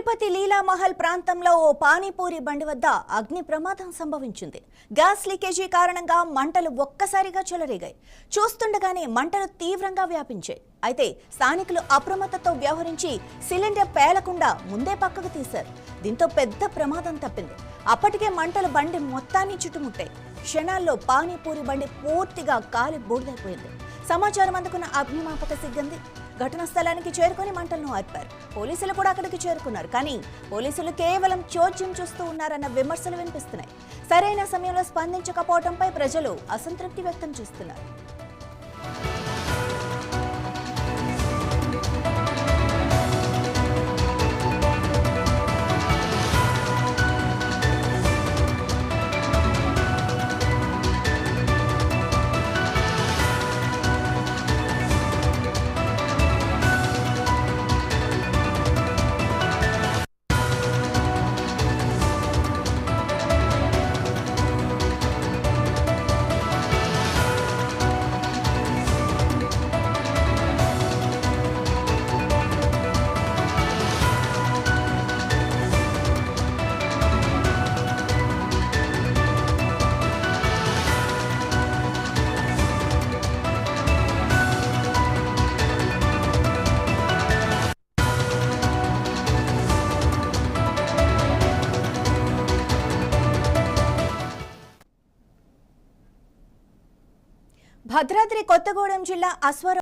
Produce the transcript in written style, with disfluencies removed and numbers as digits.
తిరుపతి లీలామహల్ ప్రాంతంలో ఓ పానీపూరి బండి వద్ద అగ్ని ప్రమాదం సంభవించింది. గ్యాస్ లీకేజీ కారణంగా మంటలు ఒక్కసారిగా చెలరేగాయి. చూస్తుండగానే మంటలు తీవ్రంగా వ్యాపించాయి. అయితే స్థానికులు అప్రమత్తతో వ్యవహరించి సిలిండర్ పేలకుండా ముందే పక్కకు తీశారు. దీంతో పెద్ద ప్రమాదం తప్పింది. అప్పటికే మంటలు బండి మొత్తాన్ని చుట్టుముట్టాయి. క్షణాల్లో పానీపూరి బండి పూర్తిగా కాలి బూడిదైపోయింది. సమాచారం అందుకున్న అగ్నిమాపక సిబ్బంది ఘటనా స్థలానికి చేరుకొని మంటలను ఆర్పారు. పోలీసులు కూడా అక్కడికి చేరుకున్నారు. కానీ పోలీసులు కేవలం చోద్యం చూస్తూ ఉన్నారన్న విమర్శలు వినిపిస్తున్నాయి. సరైన సమయంలో స్పందించకపోవడంపై ప్రజలు అసంతృప్తి వ్యక్తం చేస్తున్నారు. భద్రాద్రి కొత్తగూడెం జిల్లా అశ్వారావు